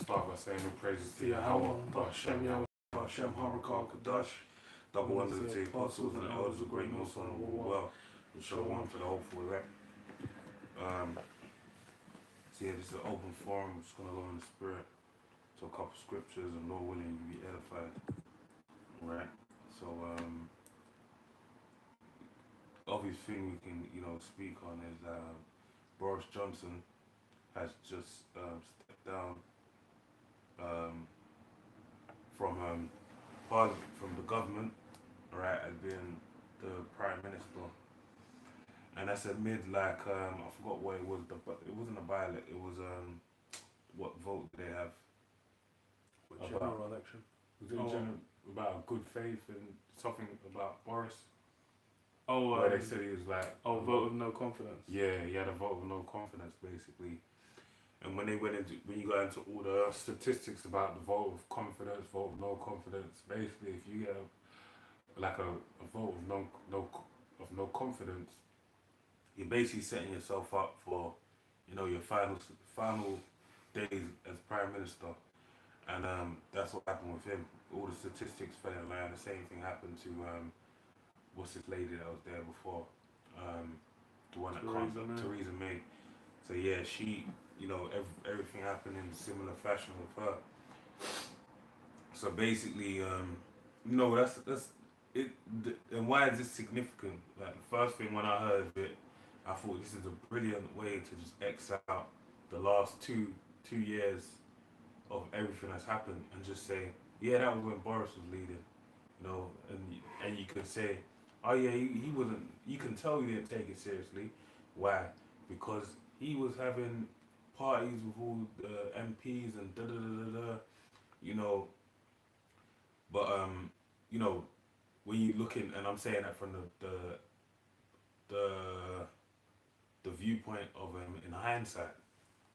start by saying all praises to Yahweh, Yahweh, Hashem, Yahweh, Hashem, Harakal, Kadash. double wonders to the apostles and elders of great Muslim and rule well, and show one for the hopeful elect. So yeah, this is an open forum. I'm just gonna go in the spirit to a couple scriptures, and Lord willing, you be edified. Right. So obvious thing we can speak on is Boris Johnson has just stepped down um, from Parliament, from the government, right, as being the Prime Minister. And that's amid I forgot what it was, but it wasn't a ballot. It was what vote did they have? What general election? Was it about good faith and something about Boris? Oh, where they said he was like, vote of no confidence. Yeah, he had a vote of no confidence basically. And when you got into all the statistics about the vote of confidence, vote of no confidence, basically if you get a vote of no confidence, you're basically setting yourself up for, your final days as Prime Minister. And that's what happened with him. All the statistics fell in line. The same thing happened to what's this lady that was there before, the one that Theresa May. So yeah, she, everything happened in a similar fashion with her. So basically, that's it. And why is this significant? Like the first thing when I heard of it, I thought this is a brilliant way to just X out the last two years of everything that's happened and just say, yeah, that was when Boris was leading, and you can say, oh yeah, he wasn't. You can tell he didn't take it seriously. Why? Because he was having parties with all the MPs and da da da da da, But when you looking, and I'm saying that from the viewpoint of him in hindsight,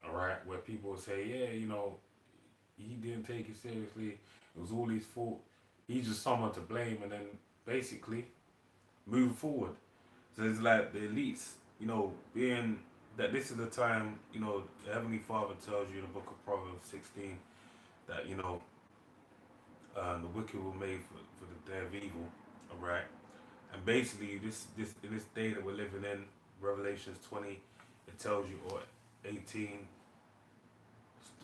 all right, where people will say, yeah, he didn't take it seriously. It was all his fault. He's just someone to blame, and then basically move forward. So it's like the elites, being that this is the time, the Heavenly Father tells you in the book of Proverbs 16 that, the wicked will made for the day of evil, all right? And basically, this in this day that we're living in, Revelations 20, it tells you, or 18,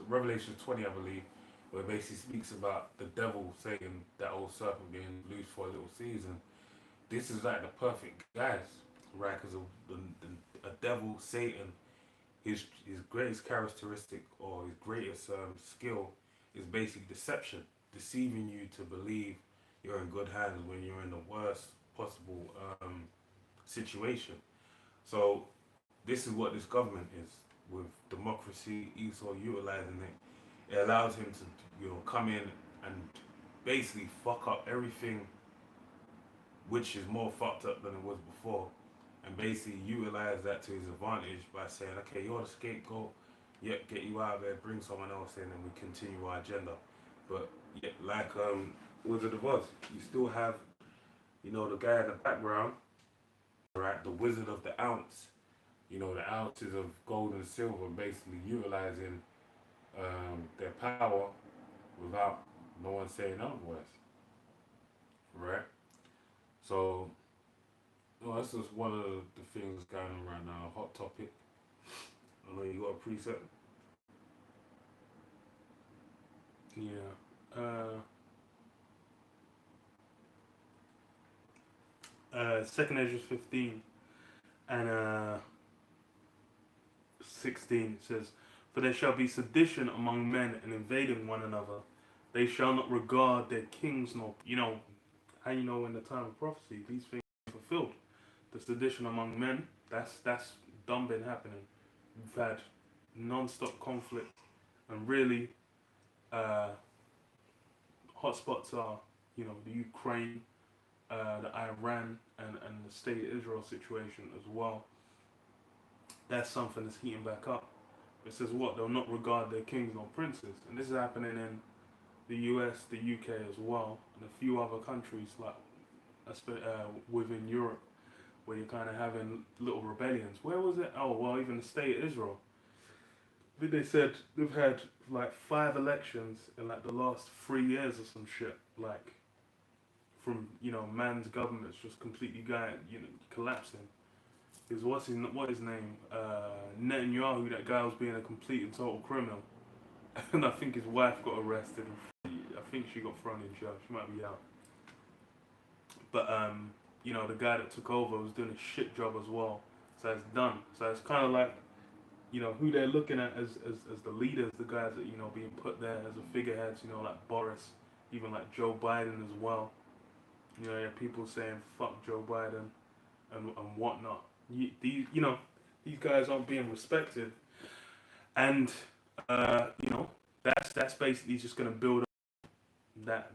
Revelation 20, I believe, where it basically speaks about the devil, Satan, that old serpent being loose for a little season. This is like the perfect guys, right? Because a devil, Satan, his greatest characteristic or his greatest skill is basically deception, deceiving you to believe you're in good hands when you're in the worst possible situation. So this is what this government is with democracy. Esau utilizing it. It allows him to come in and basically fuck up everything, which is more fucked up than it was before, and basically utilize that to his advantage by saying, okay, you're the scapegoat, yep, get you out of there, bring someone else in, and we continue our agenda. But yet, like Wizard of Oz, you still have, the guy in the background, right, the Wizard of the Ounce, the ounces of gold and silver, basically utilizing their power without no one saying otherwise, right? So, that's just one of the things going on right now. Hot topic. I know you got a preset. Yeah. 2nd Ezra 15 and 16 says, "For there shall be sedition among men and invading one another. They shall not regard their kings nor..." How in the time of prophecy these things are fulfilled. The sedition among men, that's done been happening. We've had non-stop conflict, and really hotspots are, the Ukraine, the Iran, and the state of Israel situation as well. That's something that's heating back up. It says what? They'll not regard their kings nor princes. And this is happening in the US, the UK as well, and a few other countries like within Europe, where you're kind of having little rebellions. Where was it? Oh, well, even the state of Israel. think they said they've had like 5 elections in like the last 3 years or some shit. Like from man's government's just completely going collapsing. Because what his name? Netanyahu. That guy was being a complete and total criminal, and I think his wife got arrested. I think she got thrown in jail. She might be out. But the guy that took over was doing a shit job as well. So it's done. So it's kind of like who they're looking at as the leaders, the guys that being put there as the figureheads. Like Boris, even like Joe Biden as well. You have people saying fuck Joe Biden and whatnot. These guys aren't being respected, and that's basically just going to build up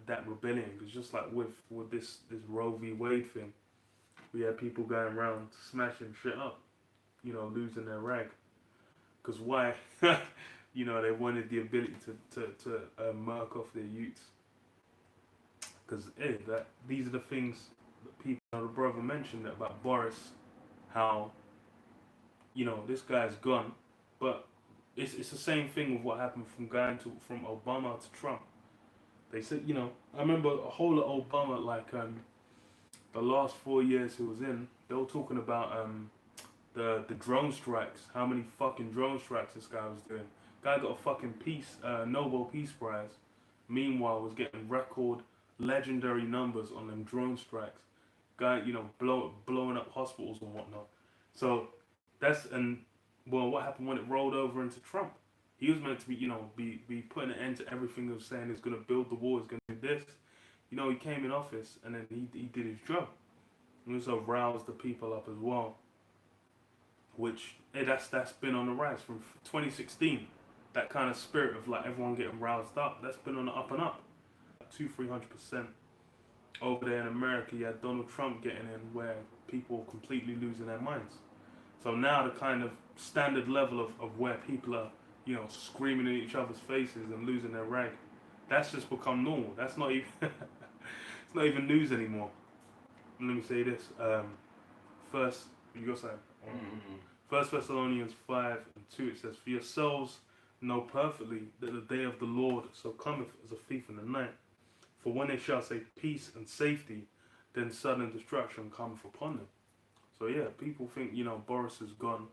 that rebellion. Because just like with this Roe v. Wade thing, we had people going around smashing shit up, losing their rag. Because why? They wanted the ability to murk off their youths. Because these are the things that people, the brother mentioned about Boris, how this guy's gone, but it's the same thing with what happened from Obama to Trump. They said I remember a whole lot of Obama, like the last 4 years he was in, they were talking about the drone strikes, how many fucking drone strikes this guy was doing. Guy got a fucking Nobel Peace Prize. Meanwhile, was getting record legendary numbers on them drone strikes. Guy, blowing up hospitals and whatnot. So what happened when it rolled over into Trump? He was meant to be putting an end to everything he was saying. He's going to build the wall. He's going to do this. He came in office and then he did his job. And also roused the people up as well. Which that's been on the rise from 2016. That kind of spirit of like everyone getting roused up. That's been on the up and up. 200-300%. Over there in America, you had Donald Trump getting in where people are completely losing their minds. So now the kind of standard level of where people are, screaming in each other's faces and losing their rag, that's just become normal. That's not even it's not even news anymore. And let me say this. First, you got something? Mm-hmm. 1 Thessalonians 5:2, it says, "For yourselves know perfectly that the day of the Lord so cometh as a thief in the night. For when they shall say peace and safety, then sudden destruction cometh upon them." So yeah, people think, Boris is gone.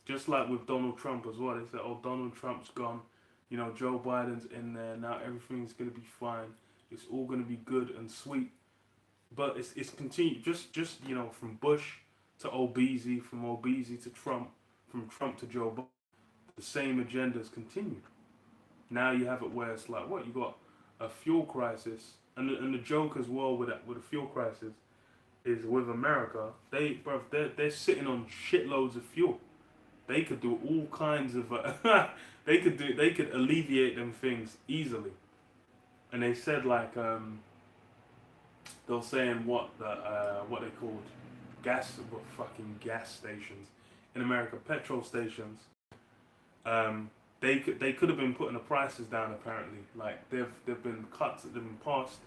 Just like with Donald Trump as well. They say, oh, Donald Trump's gone. Joe Biden's in there. Now everything's going to be fine. It's all going to be good and sweet. But it's continued. Just from Bush to Obeezy, from Obeezy to Trump, from Trump to Joe Biden, the same agendas continued. Now you have it where it's like, what? You got a fuel crisis. And the joke as well with the fuel crisis is with America, they're sitting on shitloads of fuel. They could do all kinds of they could alleviate them things easily. And they said like they were saying what they called fucking gas stations in America, petrol stations. They could have been putting the prices down apparently. Like they've been cuts that have been passed,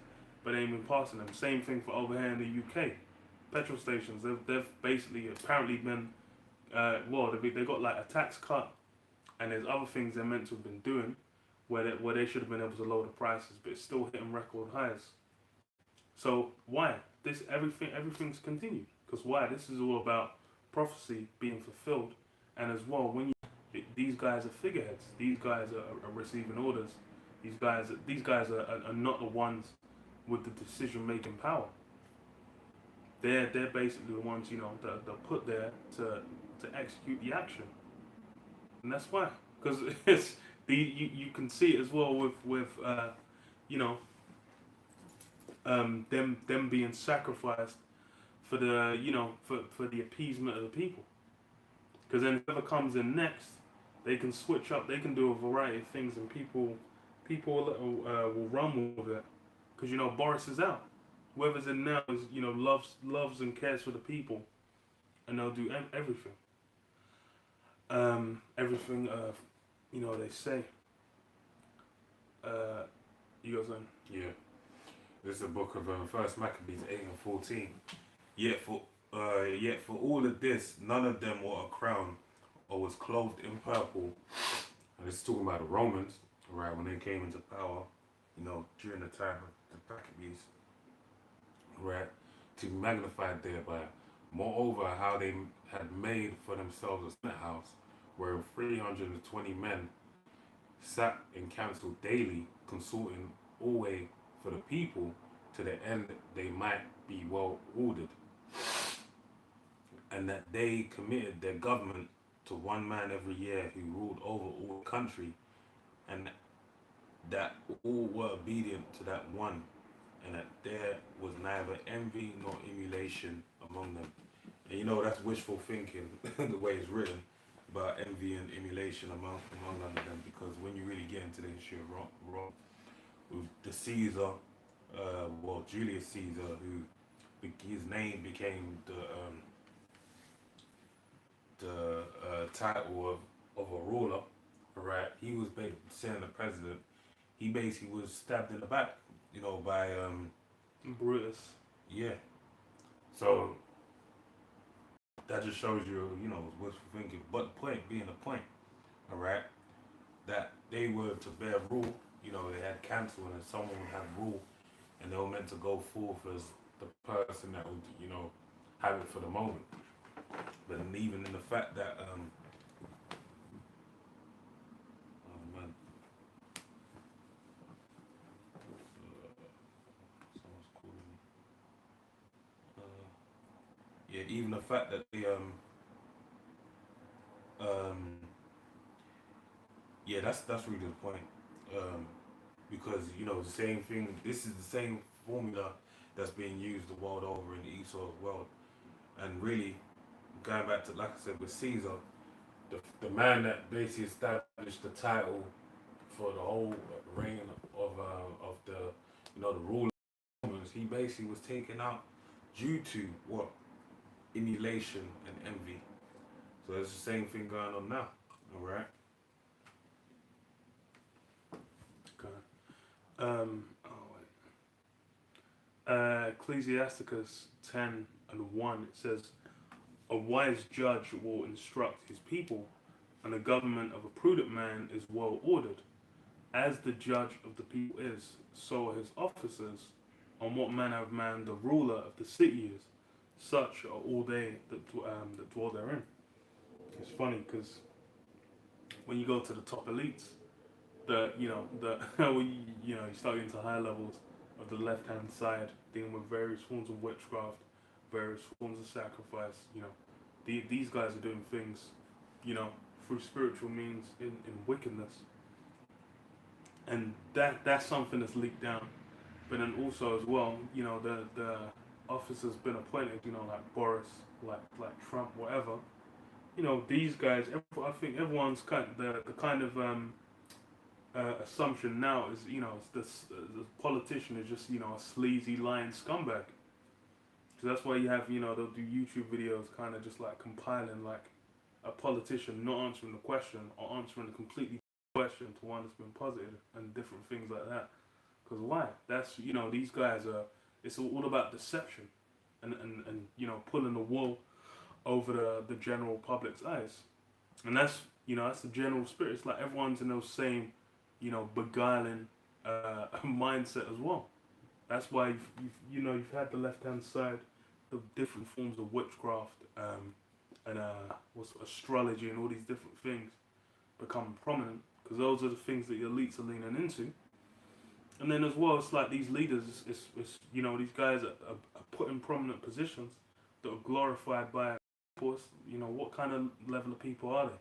but they ain't been passing them. Same thing for over here in the UK. Petrol stations, they've basically apparently been they got like a tax cut, and there's other things they're meant to have been doing where they should have been able to lower the prices, but it's still hitting record highs. So why? Everything's continued. Because why? This is all about prophecy being fulfilled, and as well these guys are figureheads. These guys are receiving orders. These guys are not the ones with the decision making power. They're basically the ones that they're put there to execute the action, and that's why. Because it's you can see it as well with them being sacrificed for the for the appeasement of the people. Because then whoever comes in next, they can switch up. They can do a variety of things, and people will run with it. Because Boris is out. Whoever's in now is loves and cares for the people, and they'll do everything. Everything they say. You got something? Yeah. This is a book of 1 Maccabees 8:14. Yet for all of this, none of them wore a crown or was clothed in purple, And it's talking about the Romans, right, when they came into power, during the time of the Maccabees, right, to be magnified thereby. Moreover, how they had made for themselves a senate house where 320 men sat in council daily, consulting always for the people to the end they might be well ordered, and that they committed their government to one man every year who ruled over all the country, and that all were obedient to that one, and that there was neither envy nor emulation among them. And that's wishful thinking, the way it's written, about envy and emulation among them, because when you really get into the history of Rome, with the Caesar, Julius Caesar, who his name became the title of a ruler, right? He was saying the president. He basically was stabbed in the back, by Brutus. yeah. So that just shows wishful thinking. But the point being the point, all right, that they were to bear rule. They had council, and someone would have rule, and they were meant to go forth as the person that would, have it for the moment. But even in the fact that, oh man, someone's calling me. Yeah, even the fact that they, yeah, that's really the point. Because the same thing. This is the same formula that's being used the world over in the Esau world, and really going back to, like I said, with Caesar, the man that basically established the title for the whole reign of the rule of Romans, he basically was taken out due to what, emulation and envy. So it's the same thing going on now. All right. Okay. Ecclesiasticus 10:1, it says, "A wise judge will instruct his people, and the government of a prudent man is well ordered. As the judge of the people is, so are his officers. On what manner of man the ruler of the city is, such are all they that dwell therein." It's funny because when you go to the top elites, you start getting to higher levels of the left hand side, dealing with various forms of witchcraft, various forms of sacrifice. These guys are doing things, through spiritual means in wickedness, and that's something that's leaked down. But then also as well, the officers been appointed, like Boris, like Trump, whatever. These guys. I think everyone's the kind of assumption now is, the politician is just, a sleazy, lying scumbag. So that's why you have, they'll do YouTube videos kind of just like compiling like a politician not answering the question or answering a completely question to one that's been posited and different things like that. Because why? That's, these guys are, it's all about deception and pulling the wool over the general public's eyes. And that's the general spirit. It's like everyone's in those same, beguiling mindset as well. That's why you've had the left hand side of different forms of witchcraft and what's astrology and all these different things become prominent, because those are the things that the elites are leaning into. And then as well, it's like these leaders, it's these guys are put in prominent positions that are glorified by people. What kind of level of people are they?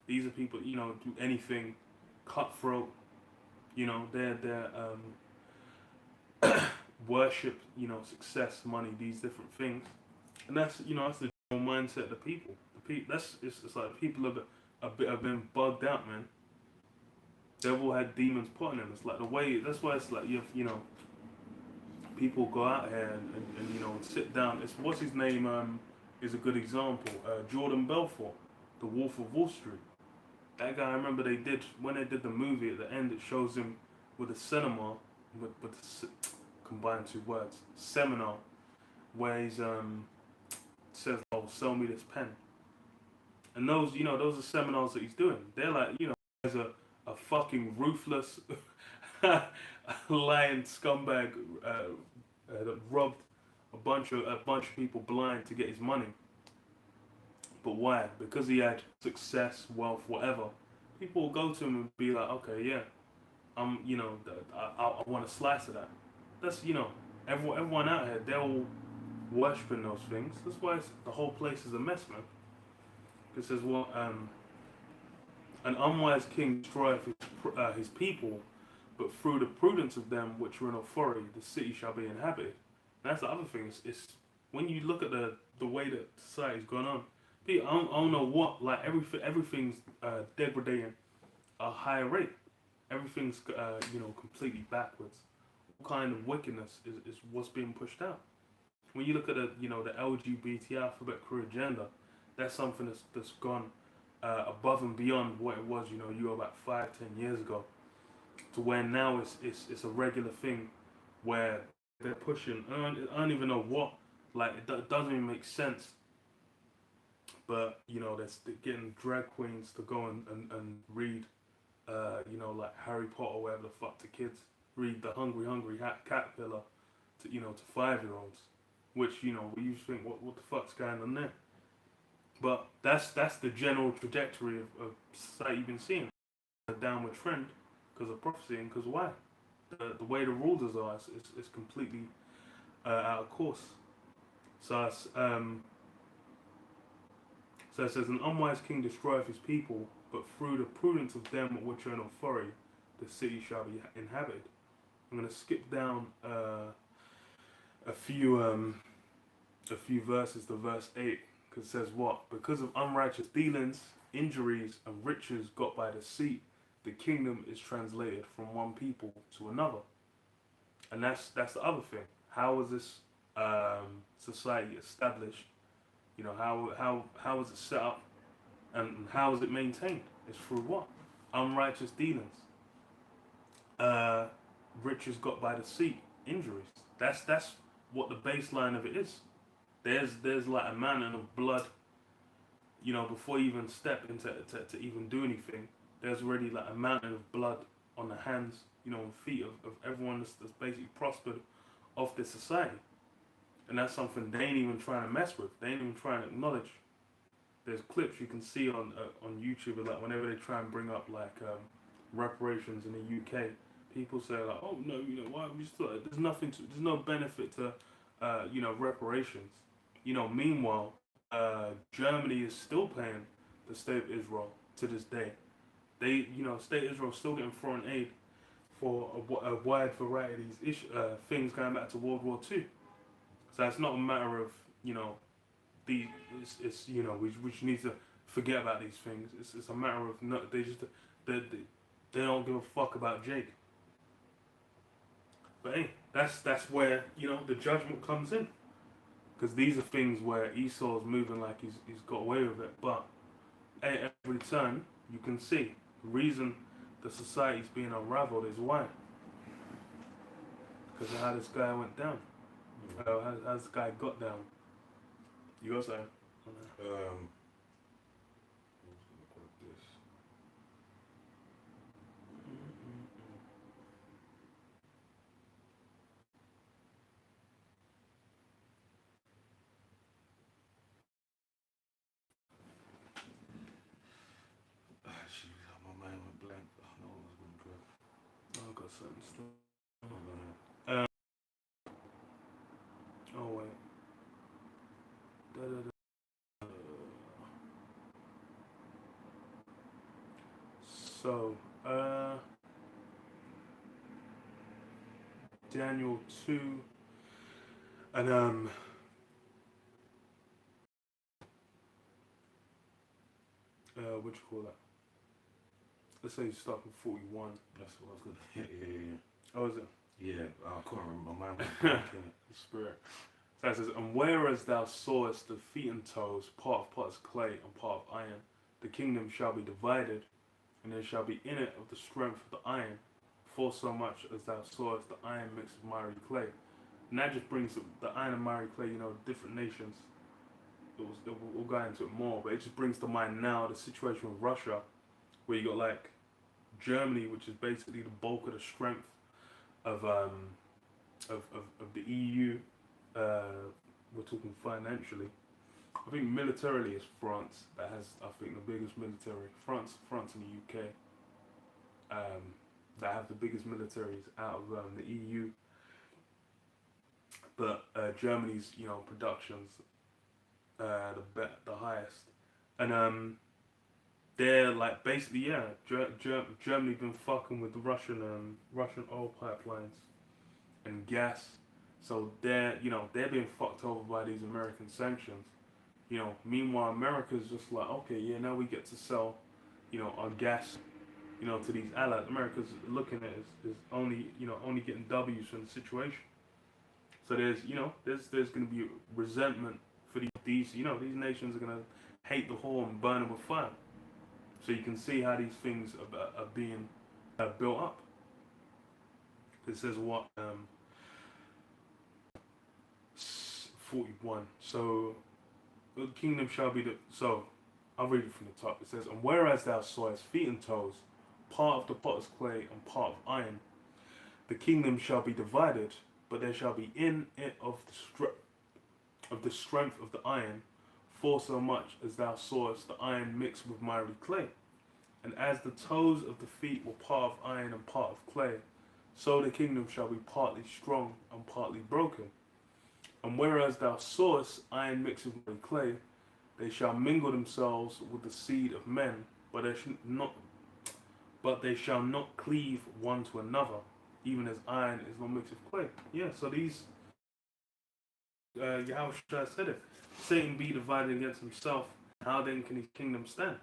These are people, do anything, cutthroat. They're worship, success, money, these different things, and that's the general mindset of the people. It's like people have been bugged out, man. They've all had demons put in them. It's like the way. That's why it's like people go out here and sit down. It's what's his name is a good example. Jordan Belfort, The Wolf of Wall Street. That guy, I remember when they did the movie at the end, it shows him with a cinema, with combined two words, seminar, where he's says, "Oh, sell me this pen." And those are seminars that he's doing. They're like, There's a fucking ruthless lying scumbag that robbed a bunch of people blind to get his money. But why? Because he had success, wealth, whatever. People will go to him and be like, okay, yeah, I want a slice of that. That's everyone out here, they're all worshipping those things. That's why the whole place is a mess, man. It says, well, an unwise king destroyeth his people, but through the prudence of them which are in authority, the city shall be inhabited. And that's the other thing. It's when you look at the way that society's gone on. I don't know what, like everything's degrading at a higher rate. Everything's completely backwards. What kind of wickedness is what's being pushed out? When you look at the LGBT alphabet crew agenda, that's something that's gone above and beyond what it was. You were about 5-10 years ago, to where now it's a regular thing, where they're pushing. I don't even know what. Like it doesn't even make sense. But they're getting drag queens to go and read, like Harry Potter, or whatever the fuck to kids. Read the Hungry Caterpillar to 5-year-olds, which you think what the fuck's going on there. But that's the general trajectory of society you've been seeing, a downward trend because of prophecy and because why? The way the rulers are is completely out of course. So so it says, an unwise king destroyeth his people, but through the prudence of them which are in authority, the city shall be inhabited. I'm going to skip down a few verses to verse 8, because it says what? Because of unrighteous dealings, injuries, and riches got by deceit, the kingdom is translated from one people to another. And that's the other thing. How was this society established? How was it set up, and how is it maintained? It's through what? Unrighteous dealings, riches got by deceit, injuries. That's what the baseline of it is. There's like a mountain of blood. Before you even step into to even do anything, there's already like a mountain of blood on the hands, and feet of everyone that's basically prospered off this society. And that's something they ain't even trying to mess with. They ain't even trying to acknowledge. There's clips you can see on YouTube, like whenever they try and bring up like reparations in the UK, people say like, oh no, why we still, there's no benefit to reparations. Meanwhile, Germany is still paying the state of Israel to this day. They, state of Israel is still getting foreign aid for a wide variety of these things going back to World War II. So it's not a matter of it's we need to forget about these things. It's a matter of they don't give a fuck about Jake. But hey, that's where the judgment comes in, because these are things where Esau's moving like he's got away with it. But at every turn you can see the reason the society's being unraveled is why, because of how this guy went down. How this guy got down. You go, saying? My mind went blank. I know what was going to go. I got something still. Oh wait. So, Daniel 2, and what you call that? Let's say you start from 41. That's what I was going to. Yeah. Oh, is it? Yeah, I can't remember. My mind went blank. Spirit. So it says, and whereas thou sawest the feet and toes, part of potter's clay and part of iron, the kingdom shall be divided, and there shall be in it of the strength of the iron, for so much as thou sawest the iron mixed with miry clay. And that just brings the iron and miry clay, different nations. We'll go into it more, but it just brings to mind now the situation with Russia, where you got like Germany, which is basically the bulk of the strength of of the EU. We're talking financially. I think militarily it's France that has, I think, the biggest military. France and the UK that have the biggest militaries out of the EU. But Germany's, productions the highest, and they're like basically Germany been fucking with the Russian oil pipelines and gas, so they're being fucked over by these American sanctions. Meanwhile America's just like, okay, yeah, now we get to sell, our gas, to these allies. America's looking at it as only only getting W's from the situation. So there's going to be resentment for these these nations are going to hate the whore and burn it with fire. So you can see how these things are being built up. It says what 41. So the kingdom shall be so I'll read it from the top. It says, and whereas thou sawest feet and toes, part of the potter's clay and part of iron, the kingdom shall be divided, but there shall be in it of the strength of the iron, for so much as thou sawest the iron mixed with miry clay. And as the toes of the feet were part of iron and part of clay, so the kingdom shall be partly strong and partly broken. And whereas thou sawest iron mixed with miry clay, they shall mingle themselves with the seed of men, but they shall not cleave one to another, even as iron is not mixed with clay. Yeah, so these Yahushua said it. Satan be divided against himself. How then can his kingdom stand?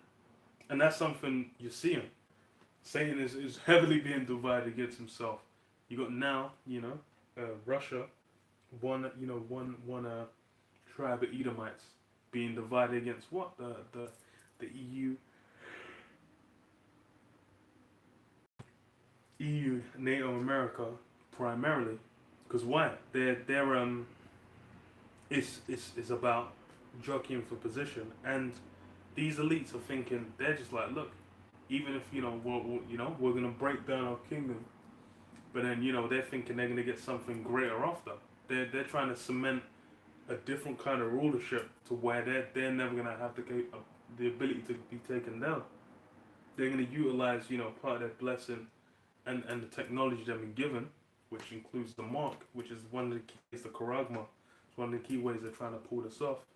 And that's something you're seeing. Satan is heavily being divided against himself. You got now, Russia, one tribe of Edomites being divided against what? The EU, NATO America primarily. Because why? It's about jockeying for position, and these elites are thinking, they're just like, look, even if we're gonna break down our kingdom, but then they're thinking they're gonna get something greater after. They're trying to cement a different kind of rulership to where they're never gonna have the ability to be taken down. They're gonna utilize part of their blessing and the technology they've been given, which includes the mark, which is one of the keys, the charagma. It's one of the key ways they're trying to pull this off,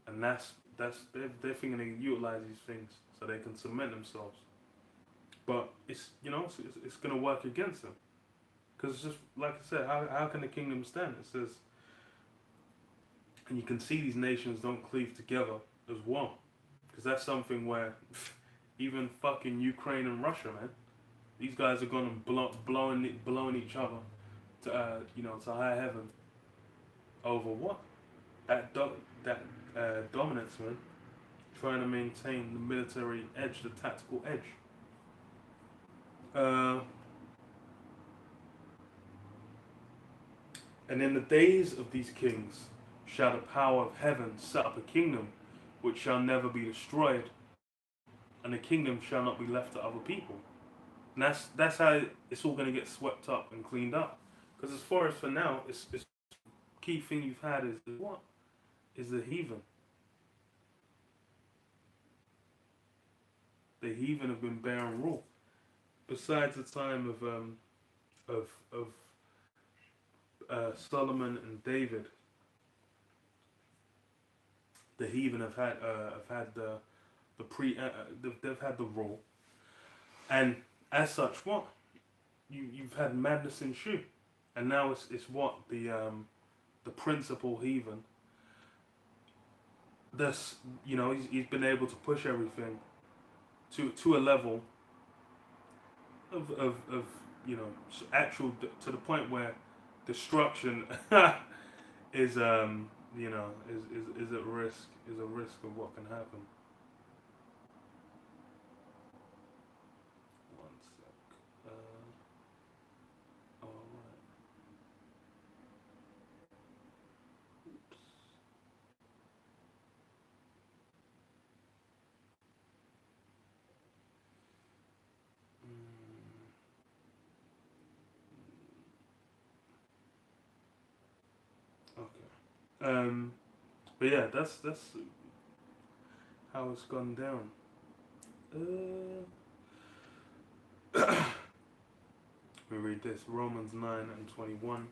and they're thinking they can utilize these things so they can cement themselves. But it's gonna work against them, because it's just like I said, how can the kingdom stand? It says, and you can see these nations don't cleave together as well, because that's something where even fucking Ukraine and Russia, man, these guys are going to blowing each other to to high heaven over what? That dominance, man. Trying to maintain the military edge, the tactical edge. And in the days of these kings shall the power of heaven set up a kingdom which shall never be destroyed, and the kingdom shall not be left to other people. And that's how it's all going to get swept up and cleaned up. Because as far as for now, it's key thing you've had is what? Is the heathen. The heathen have been bearing rule. Besides the time of Solomon and David, the heathen have had they've had the rule, and as such, what you've had madness ensue, and now it's what the principal heathen. This he's been able to push everything to a level of actual, to the point where destruction is is at risk, is a risk of what can happen. One sec. All right. Oops. But yeah, that's how it's gone down. We read this Romans 9:21.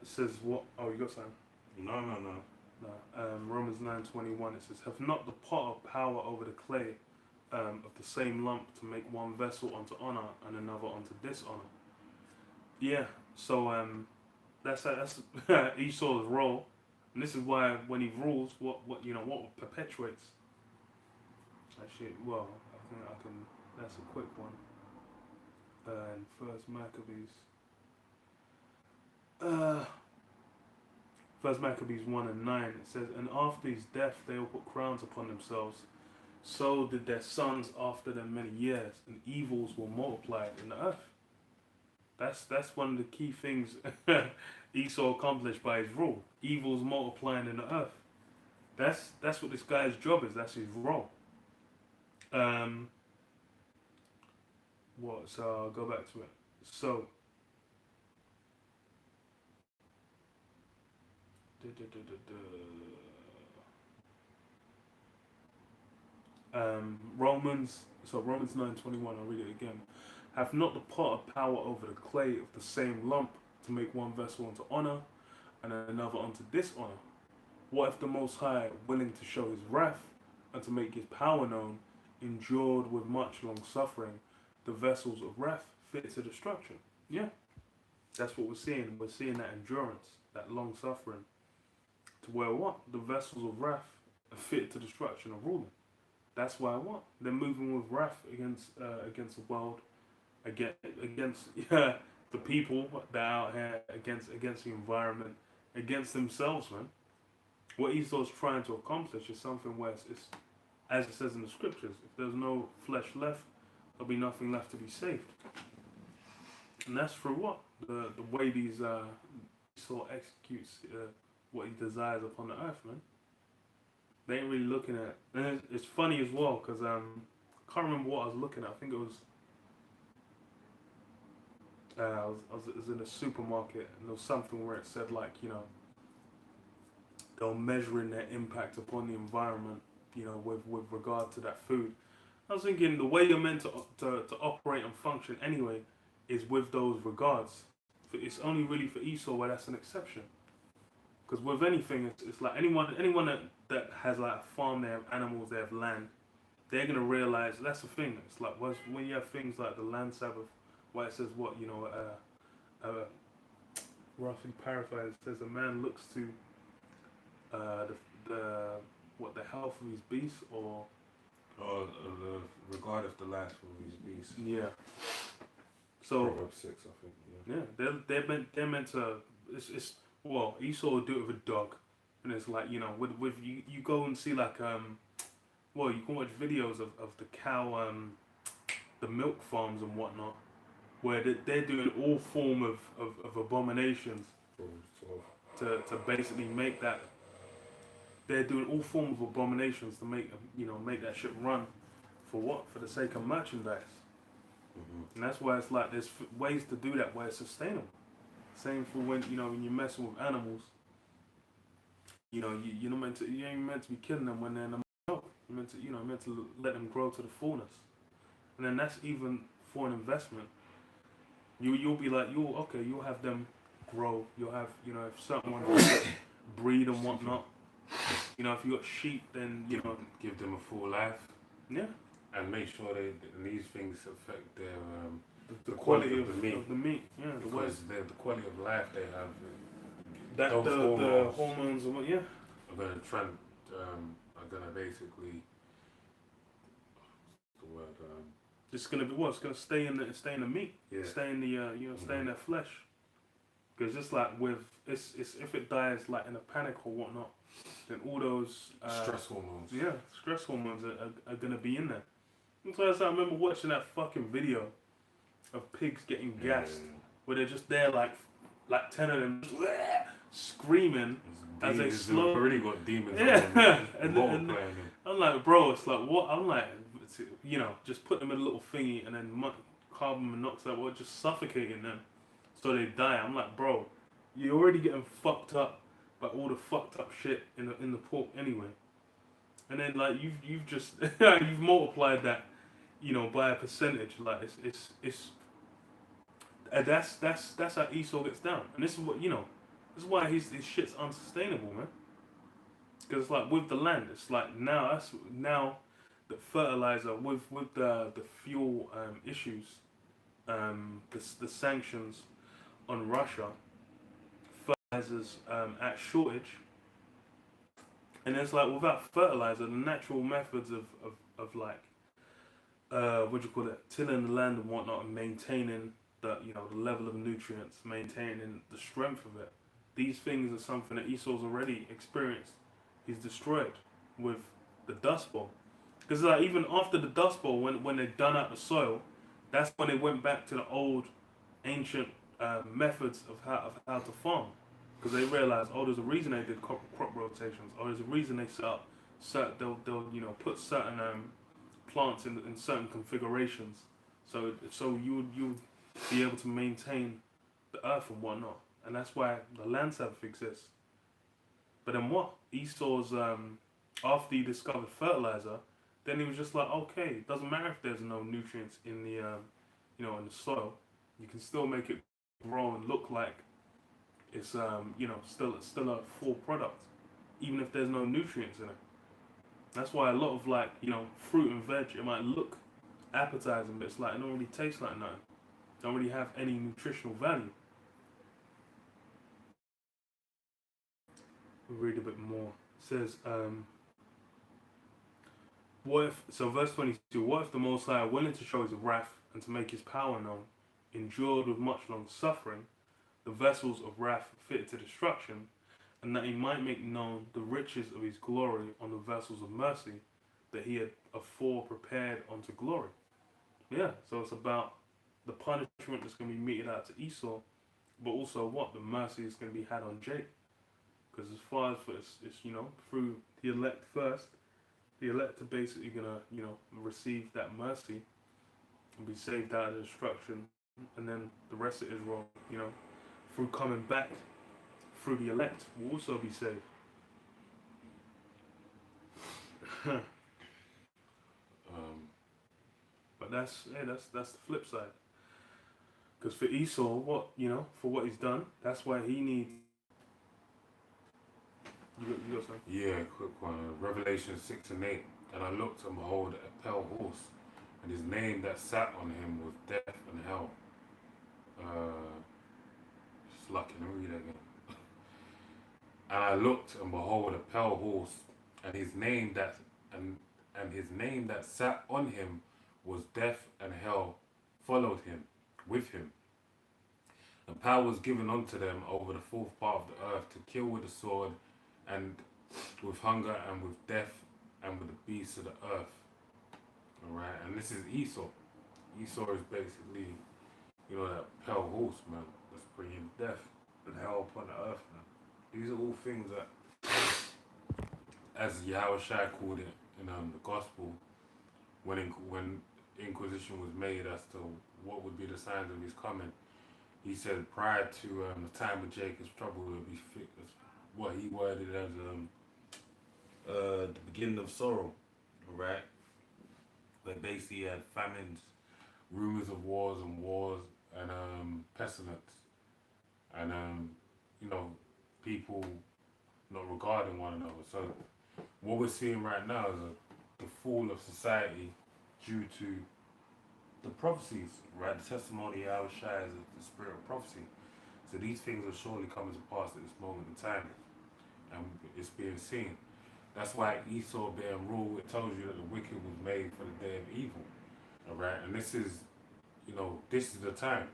Says what? Oh, you got something? No, no, no. No. Romans 9:21. It says, "Have not the potter power over the clay, of the same lump to make one vessel unto honor and another unto dishonor?" Yeah. So that's Esau's role, and this is why when he rules, what perpetuates. Actually, well, I think I can. That's a quick one. In First Maccabees. Uh, First Maccabees 1:9. It says, "And after his death, they will put crowns upon themselves. So did their sons after them many years, and evils were multiplied in the earth." That's one of the key things Esau accomplished by his rule. Evils multiplying in the earth. That's what this guy's job is. That's his role. Um, what? So I'll go back to it. So, Romans. So Romans 9:21. I'll read it again. "Have not the potter power over the clay of the same lump to make one vessel unto honor and another unto dishonor? What if the Most High, willing to show his wrath and to make his power known, endured with much long suffering the vessels of wrath fit to destruction?" Yeah, that's what we're seeing. We're seeing that endurance, that long suffering, to where what? The vessels of wrath are fit to destruction are ruling. That's why what? They're moving with wrath against the world, against yeah, the people that are out here, against the environment, against themselves, man. What Esau's trying to accomplish is something where it's as it says in the scriptures, if there's no flesh left, there'll be nothing left to be saved. And that's through what? The way these Esau executes what he desires upon the earth, man. They ain't really looking at. And it's funny as well because I can't remember what I was looking at. I think it was I was in a supermarket and there was something where it said like they're measuring their impact upon the environment, with regard to that food. I was thinking the way you're meant to operate and function anyway is with those regards. It's only really for Esau where that's an exception. Because with anything, it's like anyone that has like a farm, they have animals, they have land, they're gonna realize that's the thing. It's like when you have things like the land Sabbath, where it says what roughly paraphrased, it says a man looks to the the health of his beast or regard of the life of his beast. yeah. So Proverbs 6, I think. yeah, they're meant to. It's well, Esau would do it with a dog, and it's like with you go and see like well you can watch videos of the cow the milk farms and whatnot, where they're doing all form of abominations to basically make that. They're doing all forms of abominations to make that shit run for what? For the sake of merchandise. And that's why it's like there's ways to do that where it's sustainable. Same for when you're messing with animals. You're not you ain't meant to be killing them when they're in the milk. You're meant to let them grow to the fullness. And then that's even for an investment. You'll be like you'll have them grow. You'll have if someone breed and whatnot. If you got sheep, then give them a full life. Yeah. And make sure these things affect their the quality of the meat. Yeah. Because the quality of life they have. That the hormones and what? Yeah. Are gonna basically. What's the word? It's gonna be what? It's gonna stay in the meat. Yeah. Stay in the stay in their flesh. Because just like with it's if it dies like in a panic or whatnot, then all those stress hormones. Yeah, stress hormones are gonna be in there. And so I remember watching that fucking video of pigs getting gassed, where they're just there like 10 of them screaming as they slow. Already got demons. Yeah, and I'm like, bro, it's like what? I'm like, just put them in a little thingy and then carbon monoxide, just suffocating them so they die. I'm like, bro, you're already getting fucked up but all the fucked up shit in the pork anyway. And then like you've just you've multiplied that, you know, by a percentage. Like it's and that's how Esau gets down. And this is what, you know, this is why his shit's unsustainable, man. Because like with the land, it's like now the fertilizer with the fuel issues, the sanctions on Russia, fertilizers at shortage, and it's like without fertilizer, the natural methods of like what do you call it, tilling the land and whatnot, and maintaining the, you know, the level of nutrients, maintaining the strength of it. These things are something that Esau's already experienced. He's destroyed with the Dust Bowl. Because like even after the Dust Bowl, when they done out the soil, that's when they went back to the old ancient methods of how to farm. Because they realized, oh, there's a reason they did crop rotations. Oh, there's a reason they set up they'll you know, put certain plants in certain configurations, so you would be able to maintain the earth and whatnot, and that's why the land Sabbath exists. But then what? Esau's after he discovered fertilizer, then he was just like, okay, it doesn't matter if there's no nutrients in the you know, in the soil, you can still make it grow and look like it's you know, still a full product, even if there's no nutrients in it. That's why a lot of like, you know, fruit and veg, it might look appetizing, but it's like it don't really taste like nothing. Don't really have any nutritional value. We'll read a bit more. It says, what if, so verse 22, what if the Most High, willing to show his wrath and to make his power known, endured with much long suffering the vessels of wrath fitted to destruction, and that he might make known the riches of his glory on the vessels of mercy that he had afore prepared unto glory. Yeah, so it's about the punishment that's going to be meted out to Esau, but also what? The mercy is going to be had on Jacob. Because as far as it's, you know, through the elect first, the elect are basically going to, you know, receive that mercy and be saved out of destruction, and then the rest of Israel, you know, through coming back through the elect will also be saved. But that's the flip side. Because for Esau, what, you know, for what he's done, that's why he needs. You got something? Yeah, quick one. Revelation 6 and 8. And I looked, and behold, a pale horse, and his name that sat on him was Death and Hell. Just lucky, let me read that again. And I looked, and behold, a pale horse, and his name that sat on him was Death, and Hell followed him, with him. And power was given unto them over the fourth part of the earth to kill with the sword, and with hunger, and with death, and with the beasts of the earth. Alright, and this is Esau. Esau is basically, you know, that pale horse, man, that's bringing death and hell upon the earth, man. These are all things that, as Yahweh Shai called it in the gospel, when Inquisition was made as to what would be the signs of his coming, he said prior to the time of Jacob's trouble, it would be what he worded as the beginning of sorrow, right? Where basically you had famines, rumors of wars and pestilence, and you know, people not regarding one another. So what we're seeing right now is the fall of society due to the prophecies, right? The testimony of Yahweh Shai is the spirit of prophecy. So these things are surely coming to pass at this moment in time, and it's being seen. That's why Esau being ruled, it tells you that the wicked was made for the day of evil. Alright, and this is, you know, this is the time.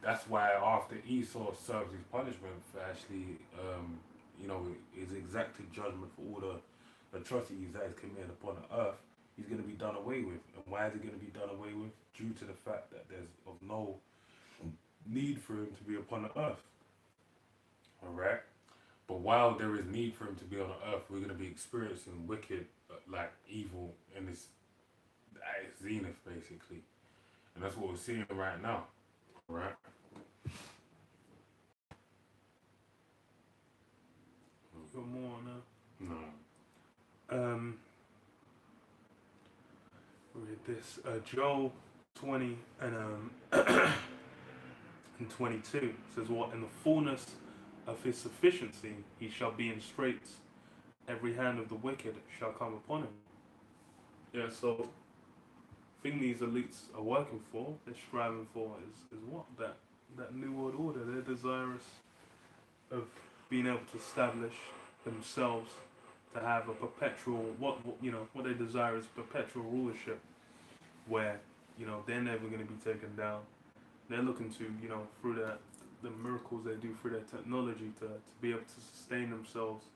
That's why after Esau serves his punishment for actually, you know, his exacted judgment for all the atrocities that is committed upon the earth, he's going to be done away with. And why is he going to be done away with? Due to the fact that there's of no need for him to be upon the earth. Alright? But while there is need for him to be on the earth, we're going to be experiencing wicked, like evil in its zenith, basically. And that's what we're seeing right now. Right? got more on that. No. Read this. Joel 20 and 22 says, "What in the fullness of his sufficiency he shall be in straits. Every hand of the wicked shall come upon him." Yeah. So, thing these elites are working for, they're striving for, is what that new world order. They're desirous of being able to establish themselves to have a perpetual what they desire is perpetual rulership, where they're never going to be taken down. They're looking to through the miracles they do through their technology to be able to sustain themselves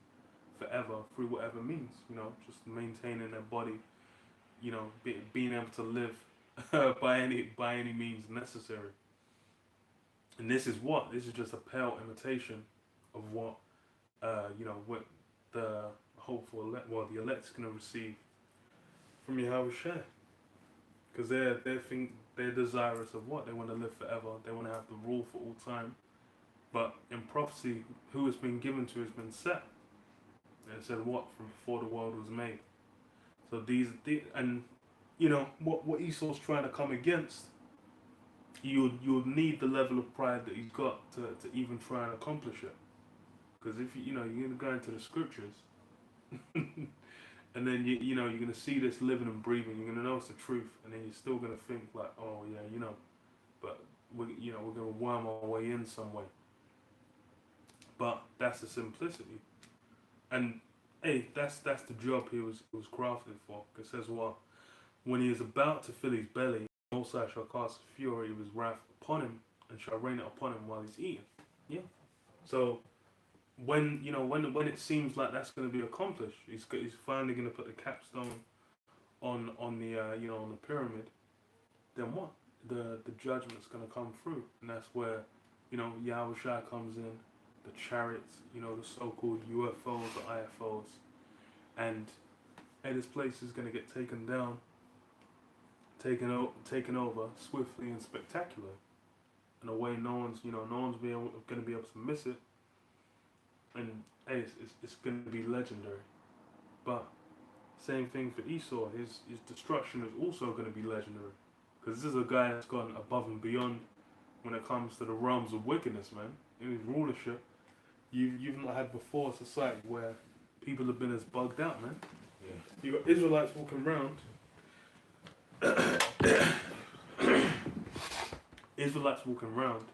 forever through whatever means. Just maintaining their body. Being able to live by any means necessary. And this is just a pale imitation of what what the hopeful the elect's gonna receive from Yahweh Shai. Because they're desirous of what? They want to live forever. They want to have the rule for all time. But in prophecy, who has been given to has been set. And it said what? From before the world was made. So what Esau's trying to come against, you'll need the level of pride that he's got to even try and accomplish it. Because if you're going to go into the scriptures, and then you're going to see this living and breathing, you're going to know it's the truth, and then you're still going to think like, oh yeah, but we're going to worm our way in some way. But that's the simplicity, and hey, that's the job he was crafted for. It says what? When he is about to fill his belly, Most High shall cast fury of his wrath upon him, and shall rain it upon him while he's eating. Yeah. So when it seems like that's going to be accomplished, he's finally going to put the capstone on the on the pyramid. Then what? The judgment's going to come through, and that's where Yahweh Shai comes in, the chariots, the so-called UFOs or IFOs, and this place is going to get taken down, taken over swiftly and spectacular, in a way no one's going to be able to miss it. And hey, it's going to be legendary. But same thing for Esau. His destruction is also going to be legendary, because this is a guy that's gone above and beyond when it comes to the realms of wickedness, man. In his rulership, you've not had before a society where people have been as bugged out, man. Yeah. You got Israelites walking around. Israelites walking around,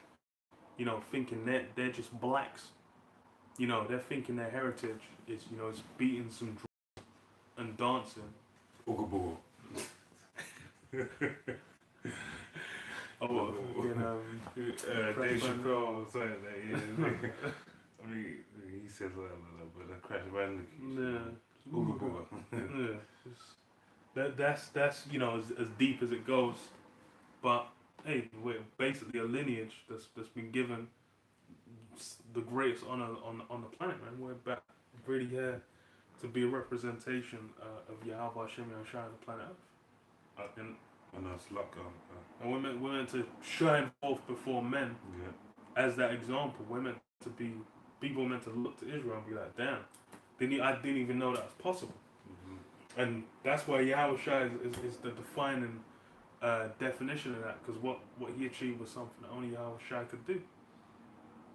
thinking they're just blacks. They're thinking their heritage is beating some drum and dancing. Ooga booga. Dave Chappelle was saying that. Yeah, I mean, he says a little bit of Crash Bandicoot. Yeah. Ooga booga. Yeah. That's as deep as it goes. But hey, we're basically a lineage that's been given the greatest honor on the planet, man. We're back really here to be a representation of Yahweh Hashem Yahushua on the planet Earth. And that's luck. And we're meant to shine forth before men as that example. We're meant to be people are meant to look to Israel and be like, damn, I didn't even know that was possible. Mm-hmm. And that's why Yahweh Shai is the defining definition of that, because what he achieved was something that only Yahweh Shai could do.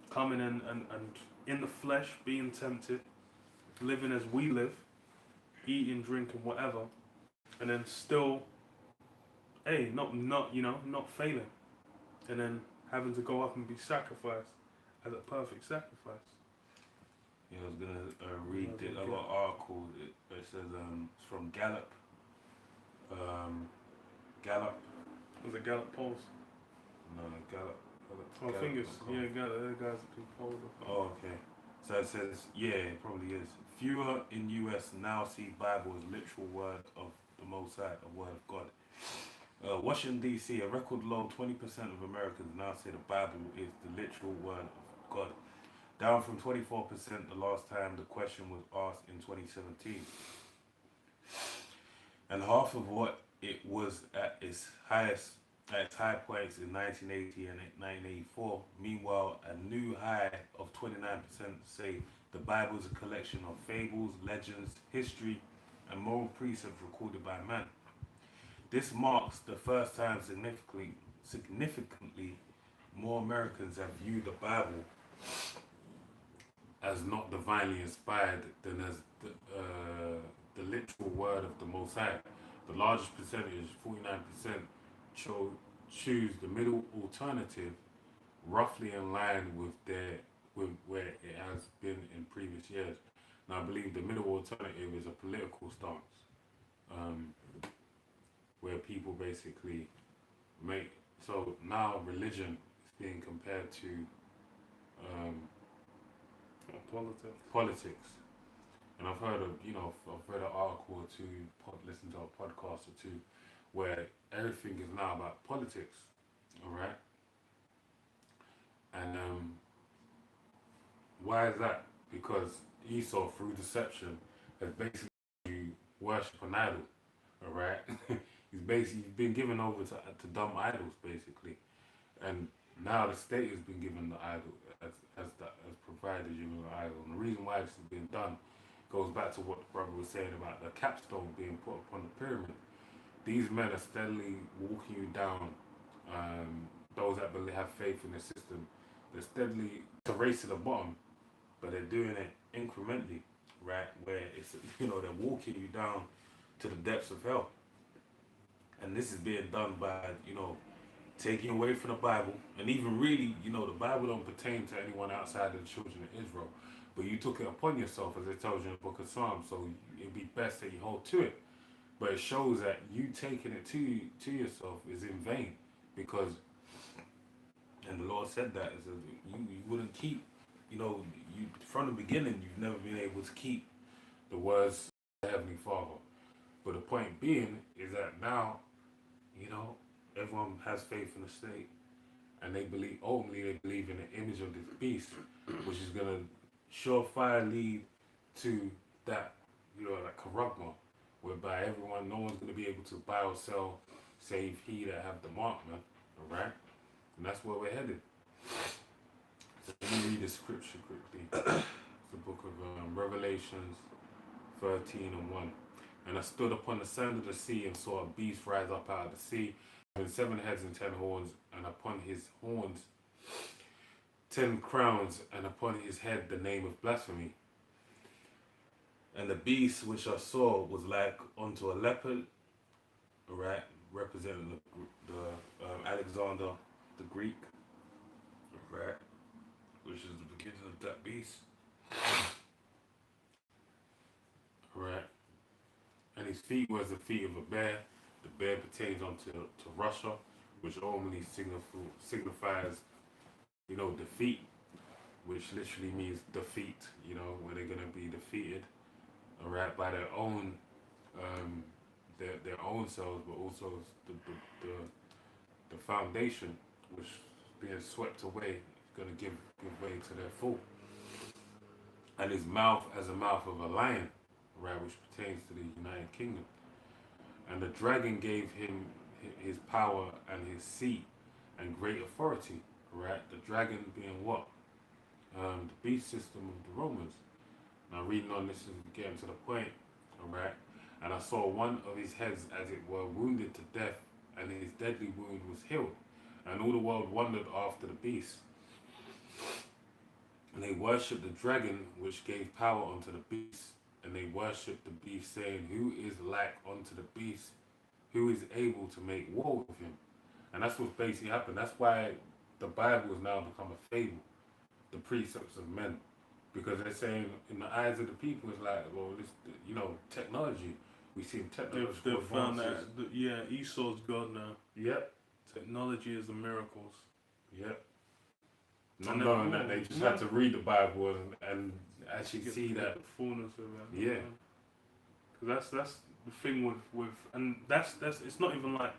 Coming in and in the flesh, being tempted, living as we live, eating, drinking, whatever, and then still, not failing, and then having to go up and be sacrificed as a perfect sacrifice. Yeah, I was gonna read it. I got an article. It says it's from Gallup. Gallup. Was it Gallup polls? No, Gallup. I think it's Gallup. The guys that do polls. Oh, okay. So it says, yeah, it probably is. Fewer in US now see Bible as literal word of the Most High, a word of God. Washington D.C., a record low 20% of Americans now say the Bible is the literal word of God, down from 24% the last time the question was asked in 2017. And half of what it was at its high points in 1980 and 1984. Meanwhile, a new high of 29% say The Bible is a collection of fables, legends, history, and moral precepts recorded by man. This marks the first time significantly more Americans have viewed the Bible as not divinely inspired than as the literal word of the Most High. The largest percentage, 49%, choose the middle alternative, roughly in line with where it has been in previous years. Now, I believe the middle alternative is a political stance, um, where people basically make so now religion is being compared to politics. And I've heard I've read an article or two, listened to a podcast or two, where everything is now about politics, all right? And why is that? Because Esau, through deception, has basically worshipped an idol, all right? He's been given over to dumb idols, basically, and now the state has been given the idol as provided you with the idol. And the reason why this has been done goes back to what the brother was saying about the capstone being put upon the pyramid. These men are steadily walking you down. Those that have faith in the system, they're steadily to race to the bottom, but they're doing it incrementally, right? Where it's they're walking you down to the depths of hell, and this is being done by taking away from the Bible, and even really, the Bible don't pertain to anyone outside of the children of Israel. But you took it upon yourself, as it tells you in the book of Psalms, so it'd be best that you hold to it. But it shows that you taking it to yourself is in vain, because, and the Lord said that, is that you wouldn't keep, you from the beginning, you've never been able to keep the words of the Heavenly Father. But the point being is that now, everyone has faith in the state, and ultimately they believe in the image of this beast, which is gonna surefire lead to that, that charagma, whereby no one's gonna be able to buy or sell, save he that have the mark, man. All right, and that's where we're headed. So let me read the scripture quickly. It's the book of Revelations 13:1. And I stood upon the sand of the sea and saw a beast rise up out of the sea, having 7 heads and 10 horns, and upon his horns 10 crowns, and upon his head the name of blasphemy. And the beast which I saw was like unto a leopard, right, representing the Alexander the Greek, right, which is the beginning of that beast, right. And his feet was the feet of a bear. The bear pertains to Russia, which only signifies, defeat, which literally means defeat, where they're going to be defeated, all right, by their own selves, but also the foundation, which being swept away, is going to give way to their fall. And his mouth as a mouth of a lion, right, which pertains to the United Kingdom. And the dragon gave him his power and his seat and great authority, right? The dragon being what? The beast system of the Romans. Now reading on this is getting to the point, all right? And I saw one of his heads as it were wounded to death, and his deadly wound was healed. And all the world wondered after the beast. And they worshipped the dragon, which gave power unto the beast. And they worshipped the beast, saying, who is like unto the beast? Who is able to make war with him? And that's what's basically happened. That's why the Bible has now become a fable, the precepts of men. Because they're saying, in the eyes of the people, it's like, well, this, technology. We see technology. They've found that, Esau's God now. Yep. Technology is the miracles. Yep. Not knowing that they just had to read the Bible and actually see that the fullness of it. Yeah. Because that's the thing with and that's it's not even like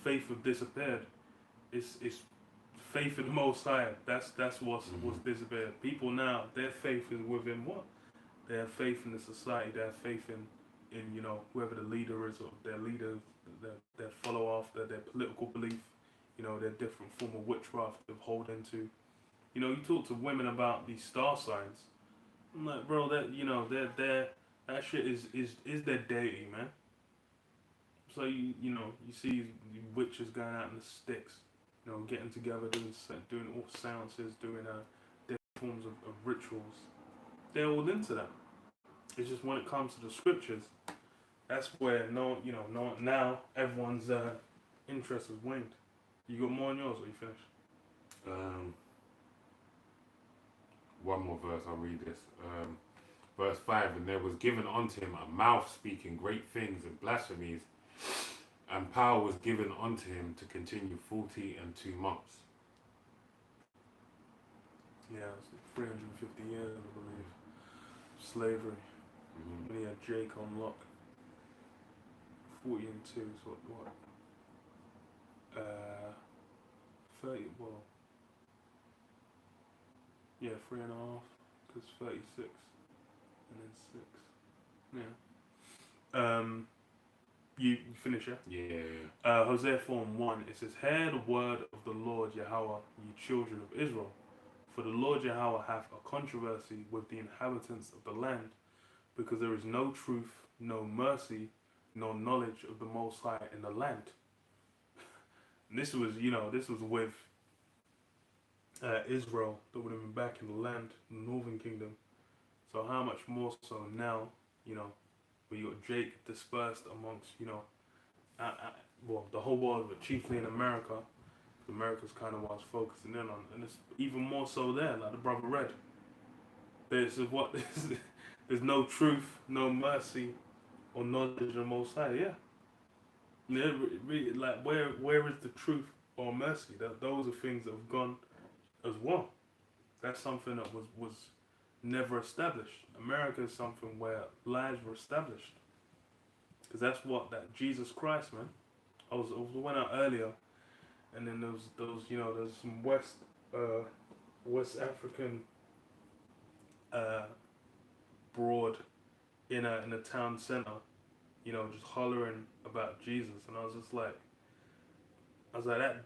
faith have disappeared. It's faith in the Most High. That's what's disappeared. People now, their faith is within what? They have faith in the society. They have faith in whoever the leader is, or their leader, their follow after, their political belief. Their different form of witchcraft of holding to. You talk to women about these star signs. I'm like, bro, that that shit is their deity, man. So you see witches going out in the sticks, getting together, doing all seances, doing different forms of rituals. They're all into that. It's just when it comes to the scriptures, that's where now everyone's interest has waned. You got more on yours, or you finished? Um, one more verse, I'll read this. Verse 5, and there was given unto him a mouth speaking great things and blasphemies, and power was given unto him to continue 42 months. Yeah, it's 350 years, I believe. Slavery. Mm-hmm. And he had Jake on lock. 40 and 2 is what? 30, well, yeah, 3.5, because 36, and then 6. Yeah. You finish, yeah? Yeah. Hosea 4:1, it says, hear the word of the Lord Yahweh, ye children of Israel. For the Lord Yahweh hath a controversy with the inhabitants of the land, because there is no truth, no mercy, no knowledge of the Most High in the land. And this was with Israel that would have been back in the land, the northern kingdom. So how much more so now, where you got Jake dispersed amongst, the whole world, but chiefly in America. America's kind of what I was focusing in on, and it's even more so there, like the brother read. There's no truth, no mercy, or knowledge of the Most High. Yeah, like where is the truth or mercy? Those are things that have gone as well. That's something that was never established. America is something where lies were established, because that's what that Jesus Christ, man. I went out earlier, and then there's some West African broad in a town center, just hollering about Jesus, and I was like,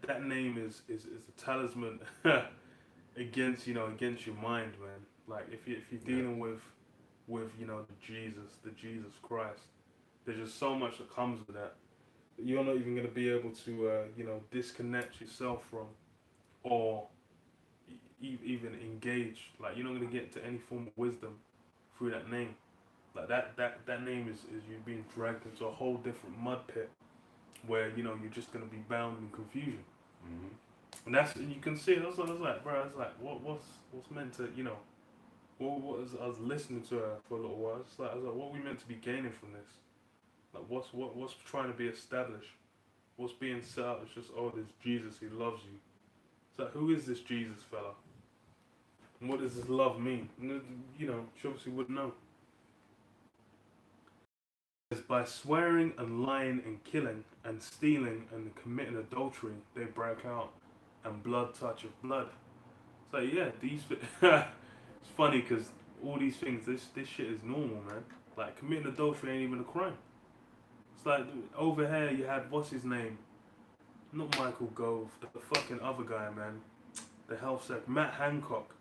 that name is a talisman against your mind, man. Like if you're dealing with the Jesus Christ, there's just so much that comes with that. You're not even going to be able to disconnect yourself from, or even engage. Like you're not going to get to any form of wisdom through that name. Like that name is you being dragged into a whole different mud pit where you're just going to be bound in confusion. Mm-hmm. And you can see it. That's what I was like, bro. It's like what's meant to what was I was listening to her for a little while. I was like, what are we meant to be gaining from this? Like what's trying to be established? What's being set up? It's just, there's Jesus, he loves you. It's like, who is this Jesus fella? And what does this love mean? And, she obviously wouldn't know. By swearing and lying and killing and stealing and committing adultery, they break out, and blood toucheth blood. So yeah, it's funny because all these things, this shit is normal, man. Like committing adultery ain't even a crime. It's like over here you had what's his name? Not Michael Gove, the fucking other guy, man. The health sec, Matt Hancock.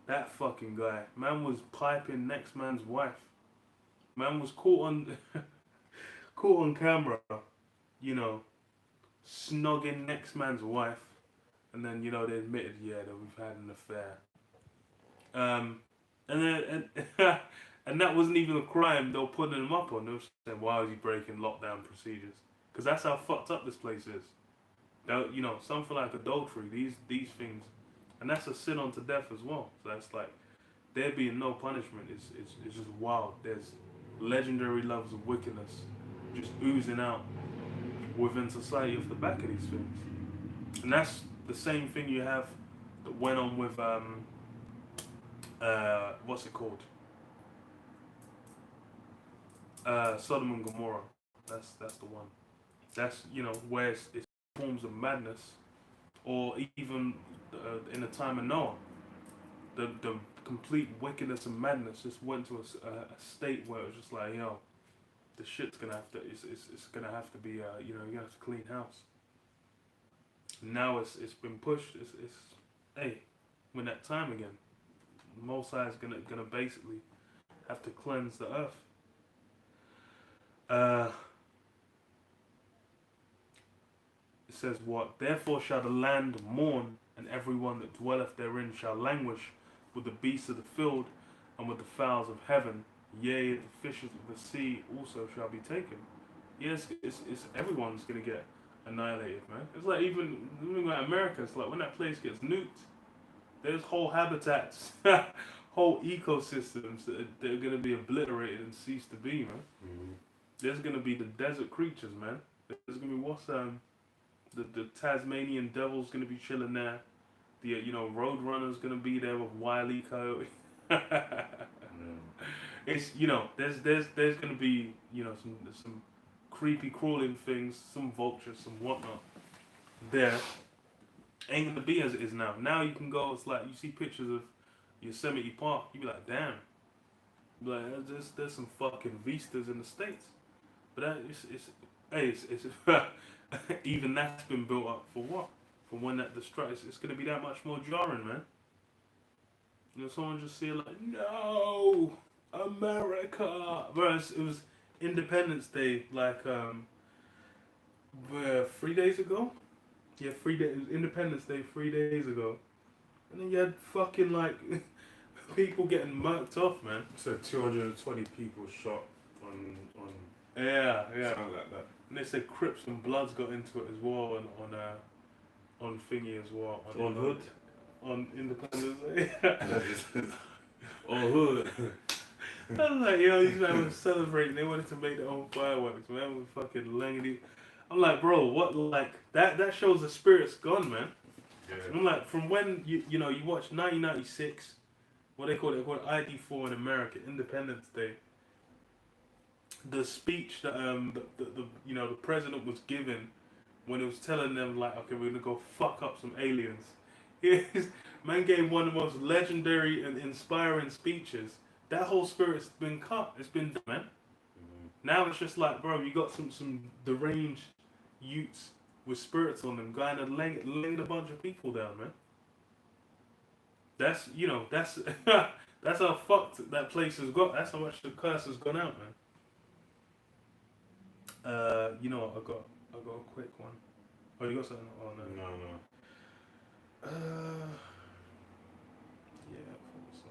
That fucking guy. Man was piping next man's wife. Man was caught on camera, snogging next man's wife, and then they admitted, that we've had an affair. And that wasn't even a crime. They were putting him up on. They were saying, why is he breaking lockdown procedures? Because that's how fucked up this place is. Something like adultery, these things, and that's a sin unto death as well. So that's like there being no punishment is just wild. There's legendary levels of wickedness just oozing out within society off the back of these things, and that's the same thing you have that went on with what's it called? Sodom and Gomorrah. That's the one. That's where it's forms of madness, or even in the time of Noah, the complete wickedness and madness just went to a state where it was just like, the shit's gonna have to, it's gonna have to be, you're gonna have to clean house. Now it's been pushed. It's hey, when that time again. Most High is gonna basically have to cleanse the earth. It says what? Therefore shall the land mourn, and everyone that dwelleth therein shall languish with the beasts of the field and with the fowls of heaven. Yea, the fishes of the sea also shall be taken. Yes, it's everyone's gonna get annihilated, man. It's like even like America. It's like when that place gets nuked, there's whole habitats, whole ecosystems that are gonna be obliterated and cease to be, man. Mm-hmm. There's gonna be the desert creatures, man. There's gonna be the Tasmanian devil's gonna be chilling there. The Roadrunner's gonna be there with Wile E. Coyote. It's there's gonna be some creepy crawling things, some vultures, some whatnot. There ain't gonna be as it is now. Now you can go. It's like you see pictures of Yosemite Park. You be like, damn. You be like, there's some fucking vistas in the States. But it's even that's been built up for what? For when that destructs, it's gonna be that much more jarring, man. Someone just see like, no, America. Bro, it was Independence Day, like 3 days ago. Yeah, 3 days. It was Independence Day 3 days ago, and then you had fucking like people getting murked off, man. So 220 people shot on Yeah. something like that. And they said Crips and Bloods got into it as well, and on thingy as well. On Hood? On Independence Day. On Hood. I was like, yo, these men were celebrating. They wanted to make their own fireworks, man. With fucking Langley. I'm like, bro, what? Like that shows the spirit's gone, man. Yeah. I'm like, from when you watch 1996, what they call it ID4 in America, Independence Day. The speech that the president was giving when he was telling them like, okay, we're gonna go fuck up some aliens. Man gave one of the most legendary and inspiring speeches. That whole spirit's been cut. It's been done, man. Mm-hmm. Now it's just like, bro, you got some deranged youths with spirits on them going and laying a bunch of people down, man. That's that's how fucked that place has got. That's how much the curse has gone out, man. I got a quick one. Oh, you got something? Oh no. No. Yeah, I thought so.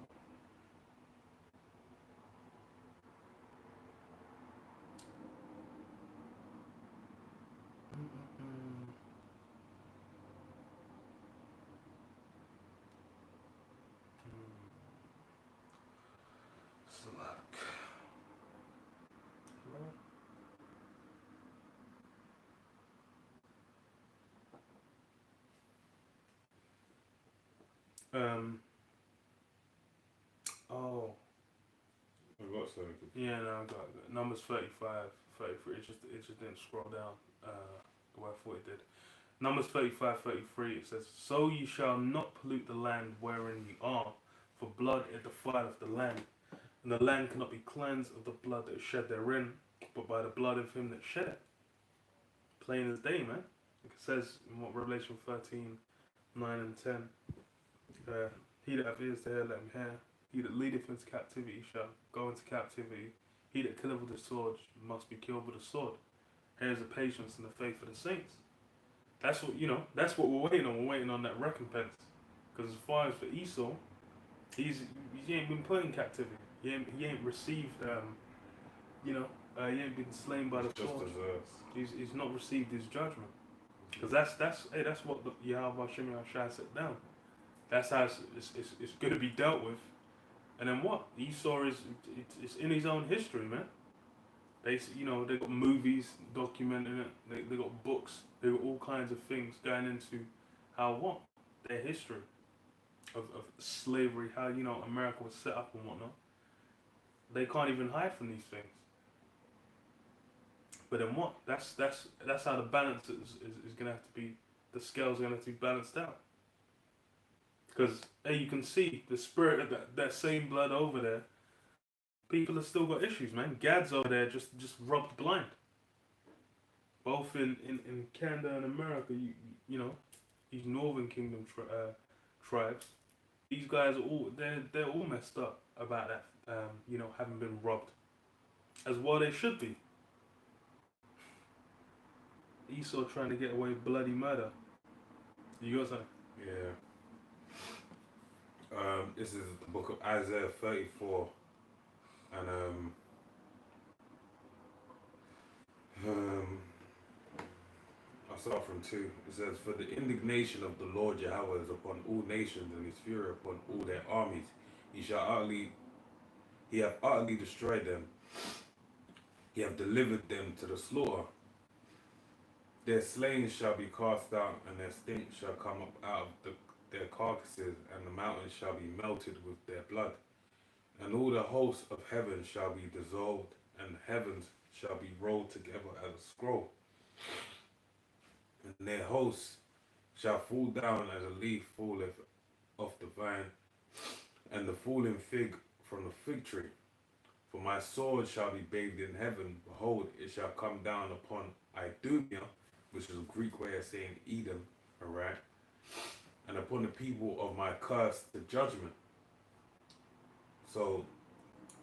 Slack. Oh. I got something. Yeah, no, I got it. Numbers 35, 33. It just didn't scroll down the way I thought it did. Numbers 35, 33. It says, "So ye shall not pollute the land wherein ye are, for blood it defileth the land, and the land cannot be cleansed of the blood that is shed therein, but by the blood of him that shed it." Plain as day, man. It says in Revelation 13, 9 and 10. He that hath ears to hear, let him hear. He that leadeth into captivity shall go into captivity. He that killeth with the sword must be killed with the sword. Here's the patience and the faith of the saints. That's what That's what we're waiting on. We're waiting on that recompense. Because as far as for Esau, he ain't been put in captivity. He ain't received. He ain't been slain by the sword. He's not received his judgment. Because that's what the Yahweh Shem Shai set down. That's how it's going to be dealt with. And then what? Esau it's in his own history, man. They got movies documenting it. They got books. They got all kinds of things going into their history of slavery, how America was set up and whatnot. They can't even hide from these things. But then what? That's how the balance is gonna have to be. The scale's gonna have to be balanced out. Because you can see the spirit of that same blood over there. People have still got issues, man. Gad's over there just rubbed blind. Both in Canada and America, these Northern Kingdom tribes, these guys are all they're all messed up about that. You know, having been robbed, as well they should be. Esau trying to get away with bloody murder. You got something? Yeah. This is the book of Isaiah 34, and I'll start from 2. It says, "For the indignation of the Lord Yahweh is upon all nations, and his fury upon all their armies. He hath utterly destroyed them. He hath delivered them to the slaughter. Their slain shall be cast out, and their stink shall come up out of their carcasses, and the mountains shall be melted with their blood. And all the hosts of heaven shall be dissolved, and heavens shall be rolled together as a scroll. And their hosts shall fall down as a leaf falleth off the vine, and the falling fig from the fig tree. For my sword shall be bathed in heaven. Behold, it shall come down upon Idumea," which is a Greek way of saying Edom, alright? "And upon the people of my curse the judgment." So,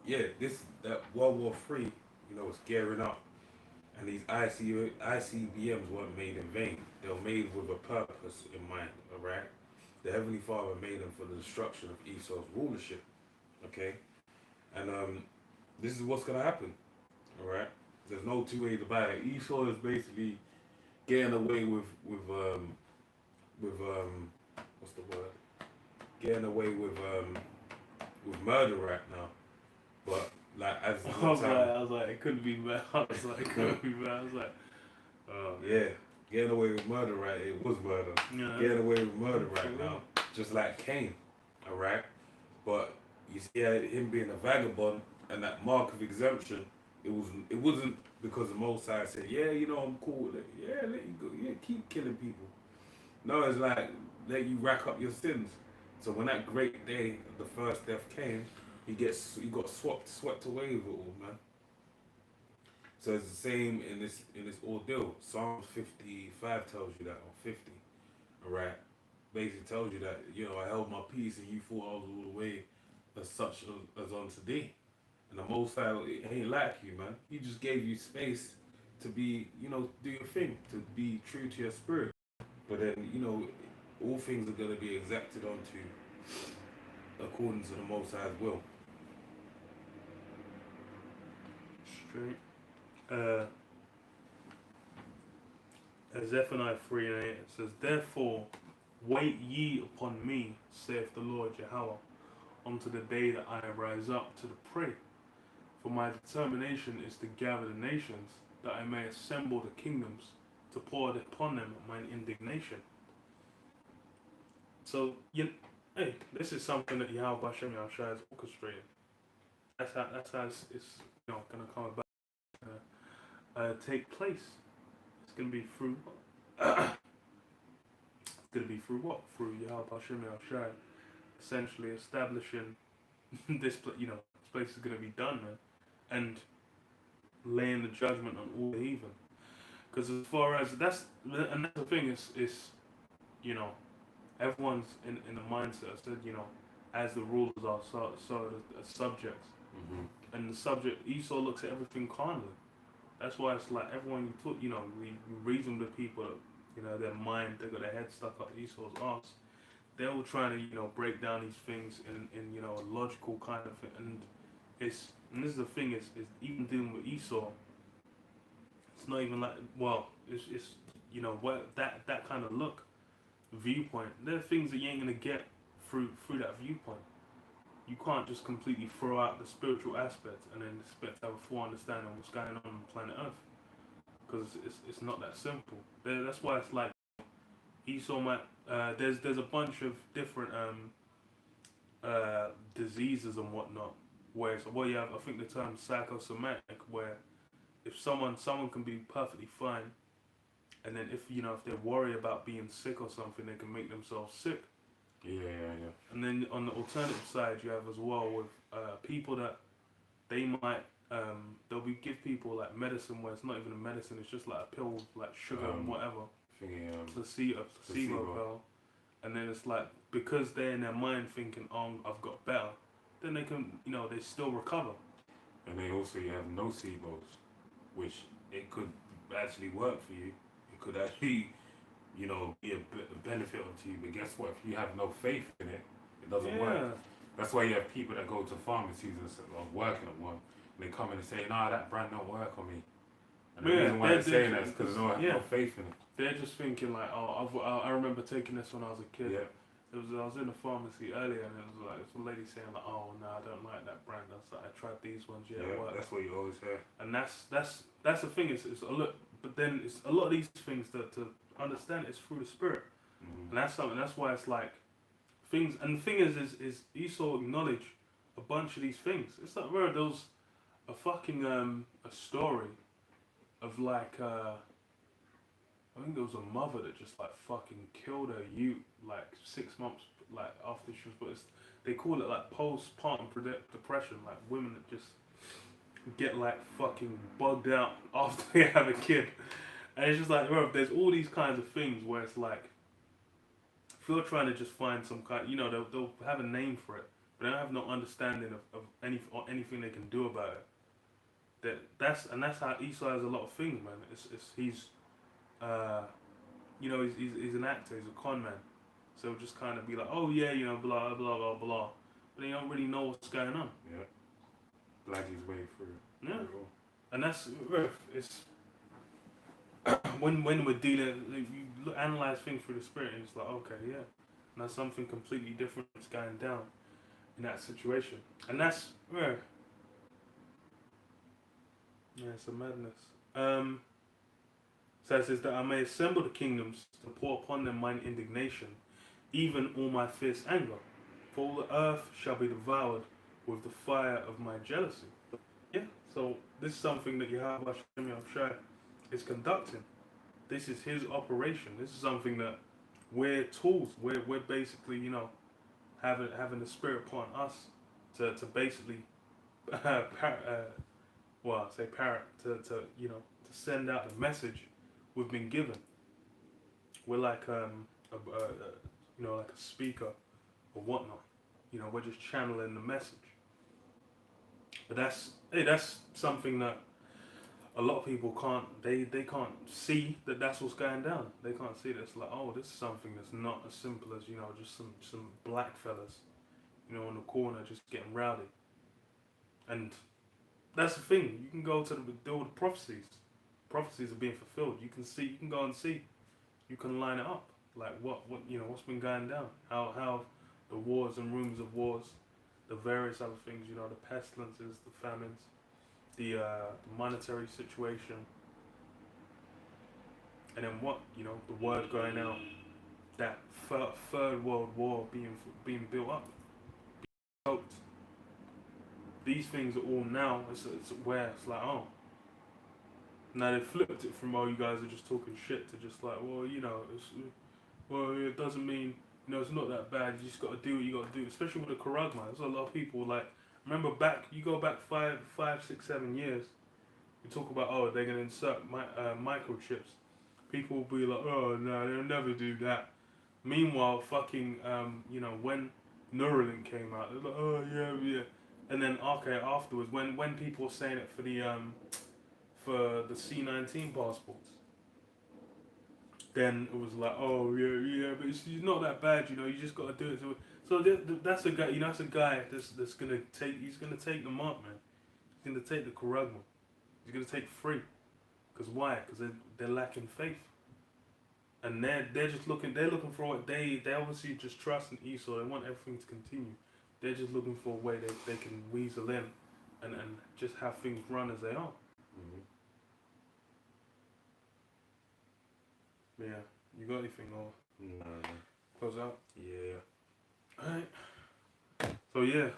yeah, that World War III, you know, is gearing up. And these ICBMs weren't made in vain. They were made with a purpose in mind, alright? The Heavenly Father made them for the destruction of Esau's rulership, okay? And this is what's gonna happen, alright? There's no two ways about it. Esau is basically getting away with what's the word? Getting away with murder right now. But like as I was like, it couldn't be bad. I was like, it couldn't be bad. I was like, yeah, getting away with murder, right? It was murder. yeah. Getting away with murder right now, just like Cain, alright? But you see him being a vagabond and that mark of exemption, it wasn't because the Most High said, yeah, you know, I'm cool with it. Yeah, let you go. Yeah, keep killing people. No, it's like, let you rack up your sins. So when that great day of the first death came, he got swept away with it all, man. So it's the same in this ordeal. Psalm 55 tells you that, or 50, alright? Basically tells you that, you know, I held my peace and you thought I was all the way as such as on today. And the Most High, it ain't like you, man. He just gave you space to be, you know, do your thing, to be true to your spirit. But then, you know, all things are going to be exacted onto according to the Most High's will. Straight. Zephaniah 3:8, it says, "Therefore wait ye upon me, saith the Lord Yahweh, unto the day that I rise up to the prey. For my determination is to gather the nations, that I may assemble the kingdoms, to pour upon them mine indignation." So, hey, this is something that Yahweh Hashem Yahushua has orchestrated. That's how it's you know, gonna come about, take place. It's gonna be through. It's gonna be through what? Through Yahweh Hashem Yahushua, essentially establishing this. You know, this place is gonna be done, man, and laying the judgment on all the heathen. Because as far as that's the thing is, you know, everyone's in the mindset that, you know, as the rulers are, so the subjects. Mm-hmm. And the subject, Esau looks at everything carnally. That's why it's like everyone you talk, you know, we reason with people that, you know, their mind, they got their head stuck up Esau's arse. They're all trying to, you know, break down these things in you know, a logical kind of thing. And this is the thing is even dealing with Esau, it's not even like, well, it's you know, what that kind of viewpoint. There are things that you ain't gonna get through that viewpoint. You can't just completely throw out the spiritual aspect and then expect to have a full understanding of what's going on planet Earth, because it's not that simple. That's why it's like Esau might. There's a bunch of different diseases and whatnot. Where you have, I think the term psychosomatic, where if someone can be perfectly fine, and then if they worry about being sick or something, they can make themselves sick. Yeah. And then on the alternative side, you have as well with people that they might they'll give people like medicine where it's not even a medicine, it's just like a pill with like sugar and whatever. Thinking, placebo pill, and then it's like because they're in their mind thinking, "Oh, I've got better," then they can, they still recover. And then also you have nocebos, which it could actually work for you. It could actually, be a benefit to you. But guess what? If you have no faith in it, it doesn't work. Yeah, That's why you have people that go to pharmacies and are working at one. And they come in and say, "Nah, that brand don't work on me." And the yeah, reason why they're saying that is because they don't have yeah. no faith in it. They're just thinking like, "Oh, I remember taking this when I was a kid." Yeah. I was in a pharmacy earlier, and it was like this lady saying like, "Oh no, I don't like that brand." I was like, "I tried these ones, yeah, it worked." That's what you always hear. And that's the thing. It's a lot, but then it's a lot of these things that to understand it's through the spirit, and that's something. That's why it's like things. And the thing is Esau acknowledge a bunch of these things. It's like where there was a fucking a story of like I think there was a mother that just like fucking killed her youth like 6 months like after she was. But they call it like postpartum depression. Like women that just get like fucking bugged out after they have a kid, and it's just like, bro, there's all these kinds of things where it's like, if you're trying to just find some kind, they'll have a name for it, but they don't have no understanding of anything they can do about it. That's how Esau has a lot of things, man. He's he's an actor, he's a con man, so just kind of be like, oh yeah, blah blah blah blah, but they don't really know what's going on. Yeah. Black his way through. Yeah. And that's it's when we're dealing, you analyze things through the spirit, and it's like, okay, yeah, and that's something completely different that's going down in that situation, and that's it's a madness. So it says that I may assemble the kingdoms to pour upon them mine indignation, even all my fierce anger, for all the earth shall be devoured with the fire of my jealousy. Yeah, so this is something that Yahweh Hashem Shai is conducting. This is his operation. This is something that we're tools. We're basically, having the spirit upon us to basically to send out the message we've been given. We're like like a speaker or whatnot. We're just channeling the message. But that's something that a lot of people can't. They can't see that that's what's going down. They can't see that it's like, oh, this is something that's not as simple as just some black fellas, in the corner just getting rowdy. And that's the thing. You can go to all the prophecies. Prophecies are being fulfilled. You can see. You can go and see. You can line it up. Like what's been going down. How the wars and rumors of wars, the various other things. The pestilences, the famines, the monetary situation, and then the word going out that third world war being built up, being hoped. These things are all now. It's where it's like, oh. Now they flipped it from, oh, you guys are just talking shit, to just like, well, it doesn't mean, it's not that bad. You just got to do what you got to do. Especially with the Karagma, there's a lot of people like, remember you go back 5, 6, 7 years. You talk about, oh, they're gonna insert microchips. People will be like, oh no, they'll never do that. Meanwhile, fucking, when Neuralink came out, they're like, oh yeah. And then afterwards, when people were saying it for the C-19 passports, then it was like, oh yeah, but it's not that bad, you just got to do it. So that's a guy, that's a guy that's gonna take the mark, man. He's gonna take the Karagma. He's gonna take 3. Because why? Because they're lacking faith, and they're just looking for what they obviously just trust in Esau. They want everything to continue. They're just looking for a way they can weasel in, and just have things run as they are. Yeah, you got anything or No. close out? Yeah. Alright. So yeah,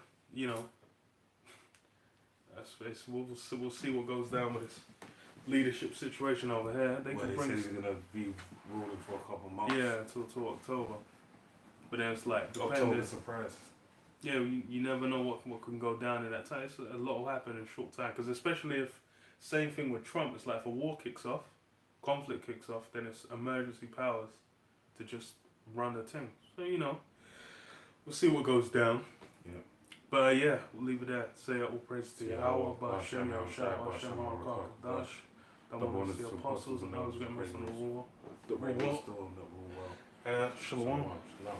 we'll see what goes down with this leadership situation over here. They Well, can they bring said he's gonna be ruling for a couple months. yeah till October. But then it's like October surprise. Yeah, you never know what can go down in that time. It's a lot will happen in a short time. Because especially if same thing with Trump, it's like if a war kicks off, conflict kicks off, then it's emergency powers to just run the thing. So we'll see what goes down. Yeah. But yeah, we'll leave it at say all praise to Yahweh, Ba'Shem Yahushua, Ba'Shem HaRakakadash. Double honors to the apostles and those who get most on the war. The rain storm that will Shalom. Shalom.